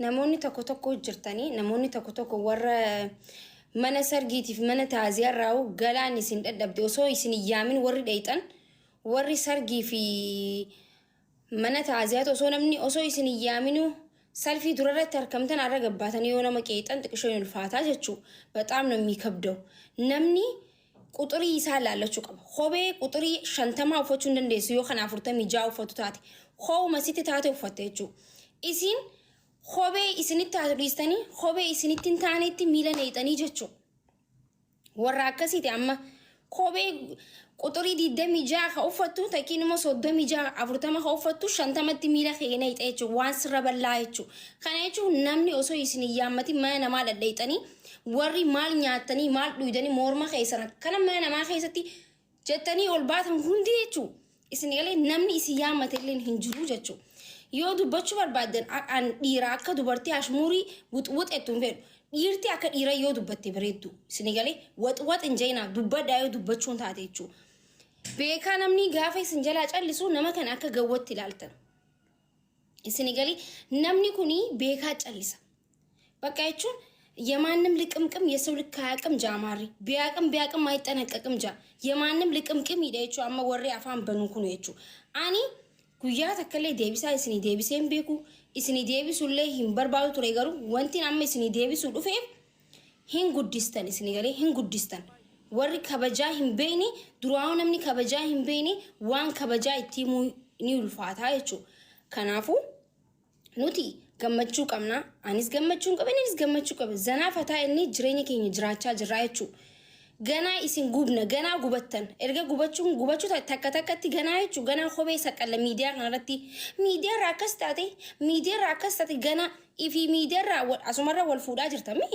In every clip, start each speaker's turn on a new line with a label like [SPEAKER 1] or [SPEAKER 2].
[SPEAKER 1] namoonni tokko jirtanii namoonni tokko warra mana sargiitiif mana taaziyaarraa galaan isin dadhabde osoo isin yaamin warri dheeyxan warri sargii fi mana taaziyaat osoo namni osoo isin yaaminu salfii durarratti harkamtan arra gabbaatanii yoo nama qeexan xiqqishoo hin ulfaataa jechuu በጣም ነው የሚከብደው namni quxurii isaa laallachuu qaba kophee quxurii 50 uffachuu hin dandeessu yoo kana 46 uffatu taate kophuma sitti taate uffatte jechuu isin kophee isinitti haadhiistanii kophee isinitti hin taanetti miila neexanii jechuu warra akkasiiti amma kophee quxurii 26 ka uffattu takiin immoo 36 40 ka uffattu 50tti miila keenya neexa jechuu waan sirra bal'aa jechuu kana jechuu namni osoo isin yaammati mana namaa dhadheexanii warri maal nyaatanii maal dhuydanii morma keessan kana mana namaa keessatti jettanii ol baatan hundi jechuu isin galee namni isin yaammate illee hin jiru jechuu yoo dubbachuu barbaadan an dhiira akka dubartii ashmuurii wuxwuxettuun fedhu dhiirti akka dhiira yoo dubbatte bareeddu isin galee waxwax injeena dubbadhaa yoo dubbachuun taate jechuu beekaa namni gaafa isin jalaa callisu nama kan akka gawwatti ilaaltan isin galee namni kuni beekaa callisa በቃ jechuun የማንም ልቅምቅም የሰው ልክ አያቅም ጃማሪ ቢያቅም አይጠነቀቅም ጃ የማንም ልቅምቅም ይደይቹ አማ ወሬ አፋን በኑኩ ነው የቹ አኒ ጉያ ተከለ ዴቢሳ እስኒ ዴቢሴን ቤኩ እስኒ ዴቢሱለ ሂን በርባሉ ቱሬ ገሩ ወንቲን አማ እስኒ ዴቢሱ ዱፌ ሂን ጉዲስተን እስኒ ገለ ሂን ጉዲስተን ወሪ ከበጃ ሂን ቤኒ ዱራው ነምኒ ከበጃ ሂን ቤኒ ዋን ከበጃ ኢቲሙ ኒውልፋታ የቹ ከናፉ ኑቲ gammachuu qabna anis gammachuun qabe anis gammachuu qabe zanaa fataa inni jireenya keenya jiraachaa jirra jechuu ganaa isin gubna ganaa gubattan erga gubachuu takkatti ganaa jechuu ganaa kophee saqqalla miidiyaa kanarratti miidiyaa akkas taate ganaa ifi miidiyaa asumarra wal fuudhaa jirtami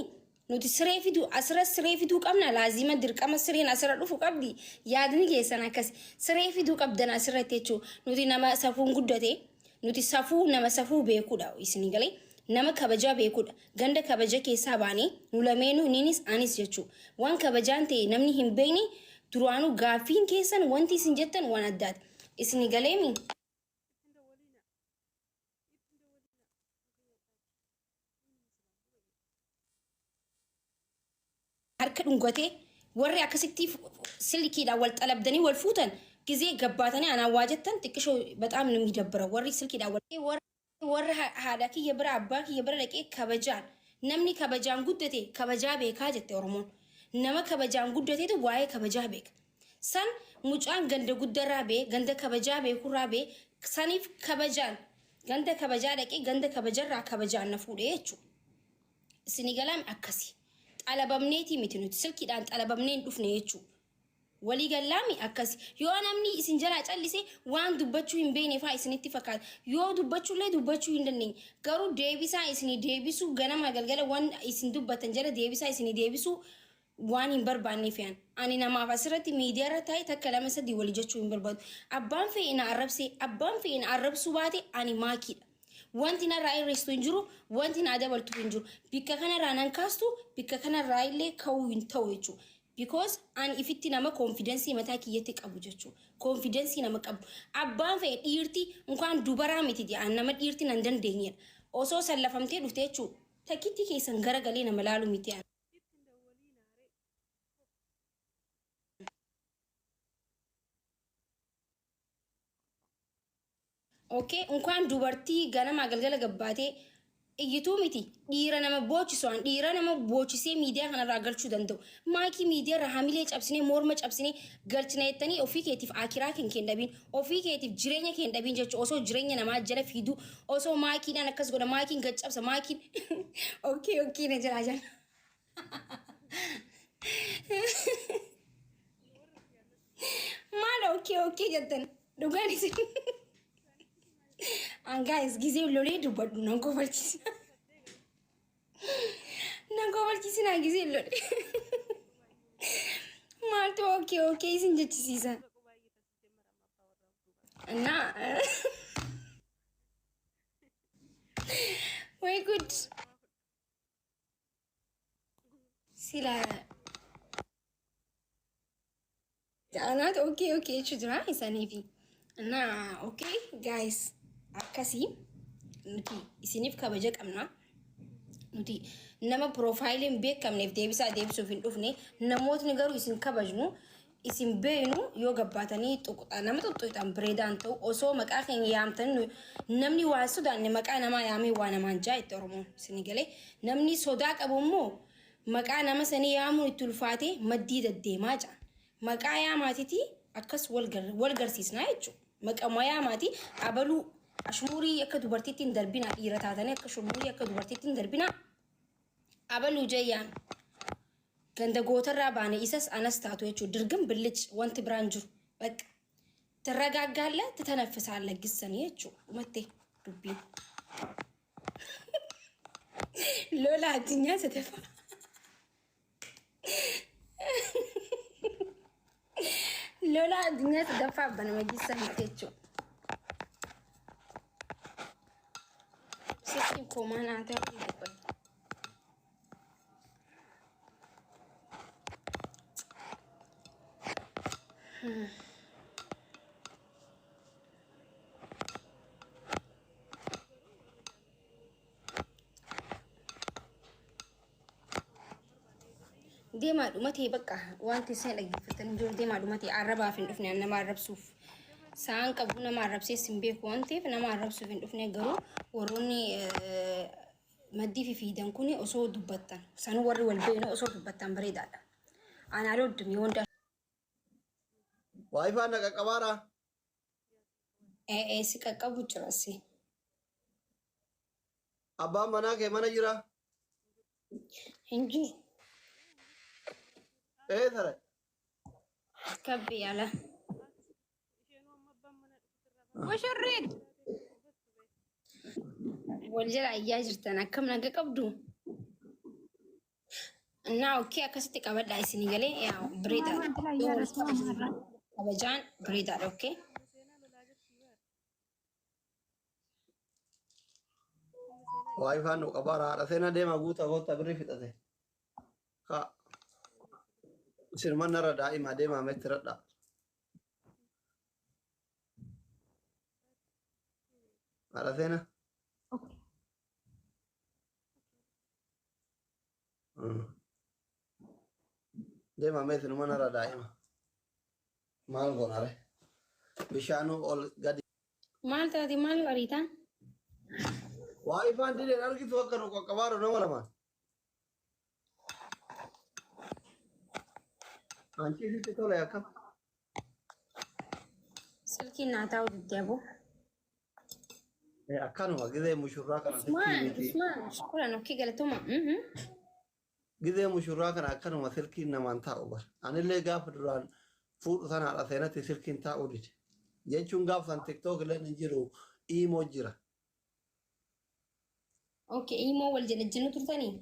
[SPEAKER 1] nuti siree fiduu qabna laazima dirqama sireen asirra dhufu qabdi yaadni keessan akkas siree fiduu qabdan asirratti jechuu nuti nama safuun guddate nuti safuu nama safuu beekuudha isini galee nama kabaja beekuudha ganda kabaja keessa baane nu lameenu ninis anis jechuu waan kabajaan ta'e namni hin beekne duraanu gaafiin keessan wanti isin jettan waan addaati isini galee mi harka dhungate warri akkasitti silkiidhaan wal xalabdanii wal fuutan ጊዜ ገባተኒ አናዋጀተን ጥቅሾ በጣም ነው የሚደብረው ወሪ ስልክ ይዳወል ወር ሃዳኪ የብራ አባኪ የብራ ለቄ ከበጃን ነምኒ ከበጃን ጉደቴ ከበጃ ቤካ ጀቴ ኦሮሞን ነመ ከበጃን ጉደቴ ዋይ ከበጃ ቤክ ሰን ሙጫን ገንደ ጉደራ ቤ ገንደ ከበጃ ቤኩራ ቤ ሰኒፍ ከበጃን ገንደ ከበጃ ለቄ ገንደ ከበጀራ ከበጃን ነፉዴቹ ስኒገላም አከሲ ጣለበምኔቲ ሚትኑት ስልክ ዳን ጣለበምኔን ዱፍኔቹ walii galaami akkas yoo namni isin jala callise waan dubbachuu hin beene faa isinitti fakkaata yoo dubbachuu hin dandeenye garuu deebisaa isin deebisu ganama galgala waan isin dubbatan jala deebisaa isin deebisu waan hin barbaanne fe'an ani namaaf asirratti miidiyaa irra taa'ee takka lama sadii walii jechuu hin barbaadu abbaan fe'ina arrabsuu baate ani maakiidha wanti narraa irreessu hin jiru wanti na dabaltu hin jiru bikka kanarraa nan kaastu bikka kanarraa illee ka'uu hin ta'u jechuudha because an ifitti nama confidence mata kiyete qabu jechu confidence nama qabu abban fe dhiirti unkan dubara miti di an nama dhiirti nan dandeenye oso sallafamte dhufte jechu takitti keesan garagalee nama laalu miti okay unkan dubarti ganama galgala gabbaate iyituu miti dhiira nama boochisoan dhiira nama boochisee miidiyaa kanarraa galchuu danda'u maakii miidiyaa irraa hamilee cabsinee morma cabsinee galchina jettanii ofii keetiif akiraa keen dhabiin ofii keetiif jireenya keen dhabiin jechuun osoo jireenya namaa jala fiiduu osoo maakiidhaan akkas godha maakiin gaccabsa maakiin okay na jira jala maal okay jettan dhugaan isin and guys ጊዜው ሎሌ ዱበዱ ነንኮበልቺስና ጊዜ ሎሌ ማልቶ ኦኬ ሲንጀች ሲዛ እና ወይ ጉድ ሲላ ጃናት ኦኬ ቹድራ ኢሳኔቪ እና ኦኬ ጋይስ akasi nuti isinif kabaja qabna nuti nama piroofaayiliin beekamneef deebisaa deebisuuf hin dhufne namootni garuu isin kabajnu isin beenu yoo gabbaatanii tuquxa nama tuttuqxan bireedaan ta'u osoo maqaa keenya yaamtan namni waa sodaanne maqaa namaa yaamee waa namaan jaa itti oromoon isin galee namni sodaa qabu immoo maqaa nama sanii yaamuun itti ulfaatee maddii deddeemaa jira maqaa yaamaatiiti akkas wal garsiisnaa jechuudha maqaa yaamaati abaluu ashmurii akka dubartittiin darbina dhiira taatanii akka ashmurii akka dubartittiin darbina abaluu jayyaan ganda gootarraa baane isas anas taatu jechuudha dirgim billic wanti biraan jiru bakka ትረጋጋለህ ትተነፍሳለህ ግሰን jechuudha umattee dubbiin ሎላ addunyaa sadafa ሎላ addunyaa sadafa banama gissan jechuudha sitti komaanaata deemaa dhumatee bakka wanti isin dhaggeeffatan jiru deemaa dhumatee arrabaaf hin dhufne nama arrabsuuf saan qabu nama arrabsee sin beeku waan ta'eef nama arrabsuuf hin dhufne garuu warroonni maddii fi fiidan kun osoo dubbattan san warri wal beenu osoo dubbattan bareedaadha. Ana roddum yonda
[SPEAKER 2] Wifi na qaqqabaara.
[SPEAKER 1] si qaqqabu jirasi.
[SPEAKER 2] Abbaan manaa kee mana jira?
[SPEAKER 1] Hinji
[SPEAKER 2] Tare.
[SPEAKER 1] kabbi ala.
[SPEAKER 3] Washirrid.
[SPEAKER 1] Waljala ayyaa jirtan akkam naga qabdu. Naa okkee akkasitti qabadhaa isin galee yaa bireedaadha. Kabajaan bireedaadha okkee.
[SPEAKER 2] Wifi nu qaqqabaara. Haadha seenaa deemaa guutaa goota birrii fixate. Ka sirman narra daa'ima deemaa meetti radha. Haadha seenaa. Deemaa meetti numa narra daa'ima. Maal goonare? Bishaanuu ol gadi.
[SPEAKER 1] Maal taati maal ariitaa?
[SPEAKER 2] Wifi dileen argitu akka nu qaqqabaaru nama lamaan. Anchi sitti tole akkam.
[SPEAKER 1] Silkiin naa taa'u deddeebu.
[SPEAKER 2] Akkanuma gizee mushurraa kana
[SPEAKER 1] Usmaan shukran okkee galatuma.
[SPEAKER 2] gizee mushurraa kana akkanuma silkiin namaan taa'u bar. Anillee gaafa duraan fuudhu sanaadha seenatti silkiin taa'uu dide. Jechuun gaafa san tiktook illee hin jiru iimoo jira.
[SPEAKER 1] Okkee iimoo wal jalajjinu turtanii?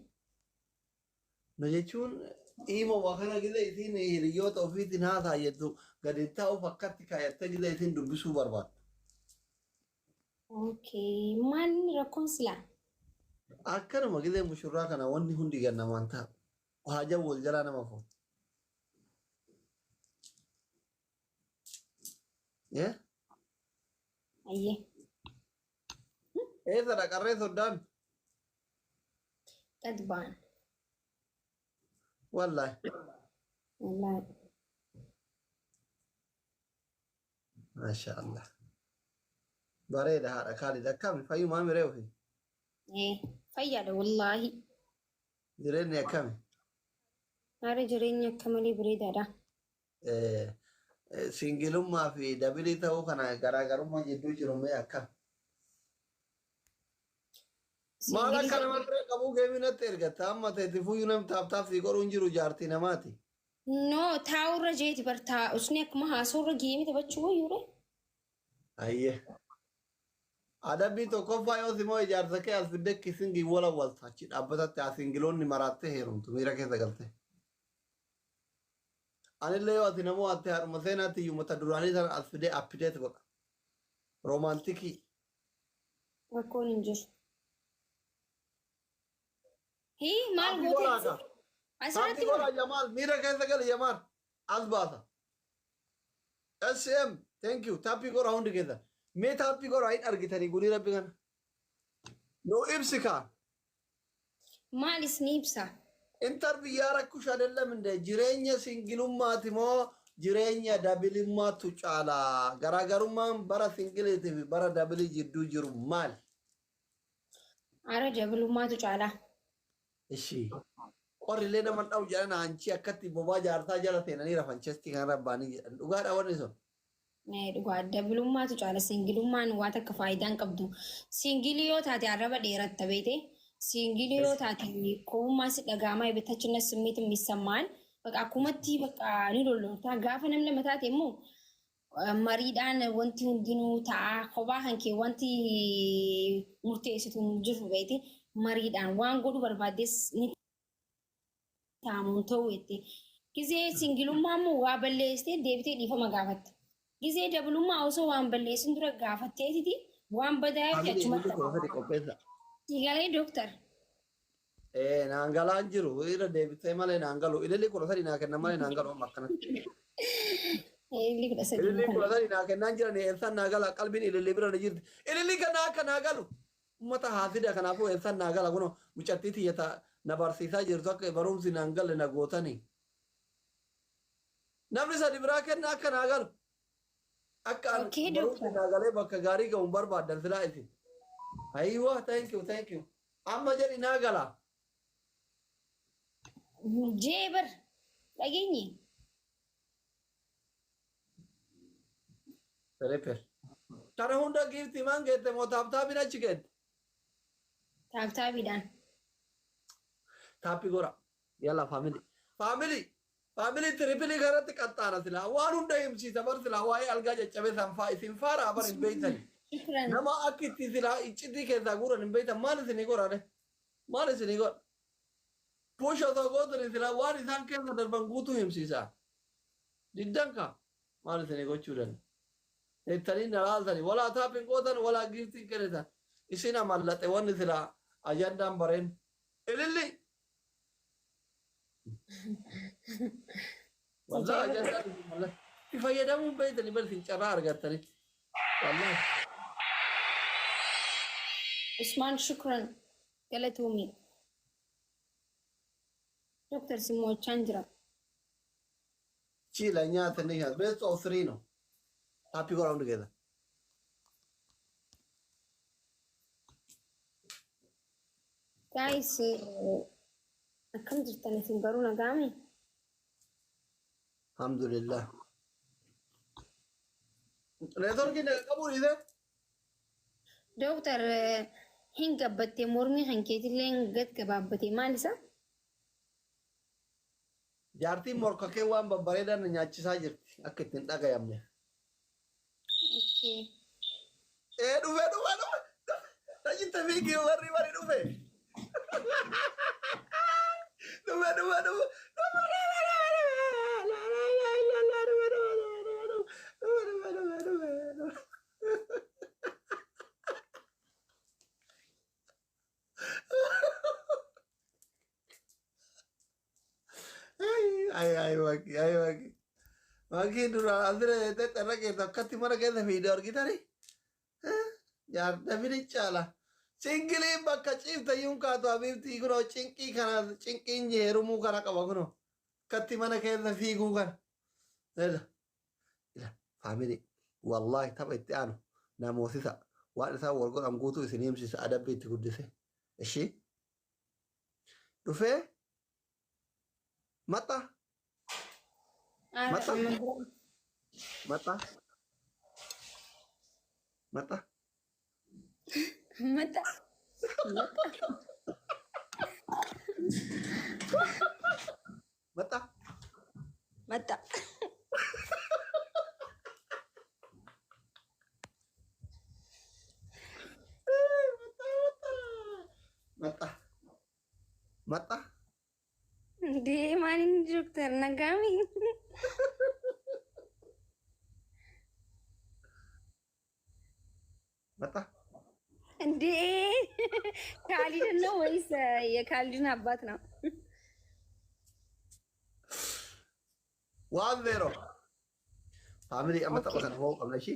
[SPEAKER 2] No jechuun iimoo wakana gizee isiin hiriyoota ofiitiin haasaa jettu gadi taa'uuf akkatti kaayattee gizee isiin dubbisuu barbaadu.
[SPEAKER 1] Okkee maalni rakkoon silaa?
[SPEAKER 2] Akkanuma gizee mushurraa kana wanni hundi gannamaan taa'u. Haajaa wal jalaa nama fuu.
[SPEAKER 1] Ayyee.
[SPEAKER 2] Eessadha qarree soddaan?
[SPEAKER 1] Gad ba'an.
[SPEAKER 2] Wallaahi.
[SPEAKER 1] Wallaahi.
[SPEAKER 2] Masha Allah. Bareeda haadha Khalid akkami fayyumaa miree ofii?
[SPEAKER 1] Fayyaadha wallaahi.
[SPEAKER 2] Jireenyi akkami?
[SPEAKER 1] Haala jireenya akka malee bareedaadha.
[SPEAKER 2] Singilummaa fi dabilii ta'uu kana garaagarummaa jidduu jiru mee akkam? Maal akka nama ture qabuu geemii natti ergatta amma ta'etti fuyyuu nam taaptaaf si godhuu hin jiru jaartii namaati.
[SPEAKER 1] No taa'urra jeeti bartaa usni akkuma haasawurra geemii taphachuu wayyuure.
[SPEAKER 2] Ayyee. Adabbii tokkoffaa yoo simoo ijaarsa kee as fiddee kisingii wala walta achi dhaabbatatti as singiloonni maraattee heerumtu miira keessa galte. Anillee yoo ati namoo ati haadhuma seenaatti iyyuu mata duraanii sana as fidee appideet godha. Roomaantikii.
[SPEAKER 1] Rakkoon hin jiru. Hii maal goote?
[SPEAKER 2] Asirratti godha Jamaal miira keessa gali Jamaal as baasa. SM thank you tappii godha hundi keessa. Mee tappii godha hin argitanii gulii rabbi kana. No ibsi kaan.
[SPEAKER 1] maalis ni ibsa.
[SPEAKER 2] Interview yaara kush አይደለም እንደ jireenya singilummaati moo jireenya dabilimmaatu caala garaagarummaan bara singiliitii fi bara dabilii jidduu jiru maal?
[SPEAKER 1] Ara dabalummaatu caala.
[SPEAKER 2] Ishi qorrillee nama dha'u jedhan anchi akkatti bobaa jaartaa jala seenanii rafan chestii kan rabbaanii jedhan dhugaadha wanni sun.
[SPEAKER 1] Dhugaa dabalummaatu caala singilummaan waan akka faayidaan qabdu. Singilii yoo taate arraba dheeratta beete. Singilii yoo taate koommaa si dhagaamaa ibitachina simmiitiin misammaan. Bakka akkumatti bakka ni lolloota gaafa namni lama taate immoo mariidhaan wanti hundinuu ta'a kophaa kan kee wanti murteessitu jiru beete mariidhaan waan godhu barbaaddes ni taamuun ta'u jettee. Gizee singilummaa immoo waa balleessitee deebitee dhiifama gaafatte. Gizee dabalummaa osoo waan balleessin dura gaafatteetiti waan badaa fi achumatti. Siigalee dooktar.
[SPEAKER 2] Naangalaan jiru irra deebitee malee naangalu ililli kudha sadii naa kennan malee naangalu amma akkanatti. Ililli kudha sadii naa kennaan jiran eessaan naagala qalbiin ililli bira ni jirti. Ililli kanaa akka naagalu uummata haasida kanaafuu eessaan naagala kunoo mucattii tiyyata na barsiisaa jirtu akka barumsi naangalle na gootanii. Namni sadi biraa kenna akka naagalu. Akka barumsi naagalee bakka gaarii ga'uun barbaadan silaa isin. Ayiwa thank you. Amma jedhi naagala.
[SPEAKER 1] Jeber dhageenye.
[SPEAKER 2] Reper. Kana hunda giifti maan geette moo taaptaabiin achi geette?
[SPEAKER 1] Taaptaabiidhaan.
[SPEAKER 2] Taappi gora. Yalla faamilii tiriipilii kanatti qaxxaana silaa waan hunda himsiisa bar silaa waa'ee algaa caccabee sanfaa isin faaraa bar hin beeytani. Nama akka itti silaa iccitii keessaa guuran hin beeytan maal isinii godhane? Maal isinii godha? Puusha osoo gootanii silaa waan isaan keessa darban guutuu himsiisaa. Diddan kaa maal isinii gochuu danda'a? Jettanii na laaltanii walaa taaphin gootan walaa giiftiin kennitan isin amallaxe wanni silaa ajandaan bareen. Ililli! Walaa ajandaan isin mallatte. Itti fayyadamuun beeytanii bar isin carraa argattanii. Walaa.
[SPEAKER 1] Usmaan shukran galatoomii. Doktor Simochaan jira.
[SPEAKER 2] Chila nyaata ni nyaata. Best of three no. Happy go around together.
[SPEAKER 1] Guys, akkam jirtan isin garuu nagaami?
[SPEAKER 2] Alhamdulillah. Networking qabu dhiise?
[SPEAKER 1] Doktor hin gabbattee mormii kan keetillee gad gabaabbatee maal isa?
[SPEAKER 2] Jaartiin morka kee waan babbareedan nyaachisaa jirti akka ittiin dhagayamne. Dhufe. Tajaajilta fiigii warri dhufe. Dhufe. Ay, Waki. Waki dura asire terra keessa akkatti mana keessa fiidee argitani. Jaarta fidi caala. Singiliin bakka ciifta yuun kaatu abiibtii kunoo cinqii kana cinqiin jeerumuu kana qaba kunoo. Akkatti mana keessa fiiguu kana. Ila faamili wallahi tapha itti aanu namootisa waan isaa wal godhan guutuu isin himsiisa adabbii itti guddise. Ishii dhufee mata. Mata.
[SPEAKER 1] Dia manin dokter nagami.
[SPEAKER 2] Mata.
[SPEAKER 1] Dia kali no wais ya kali na abat na.
[SPEAKER 2] 1-0. Family amma taɓa kan hau ƙamna shi?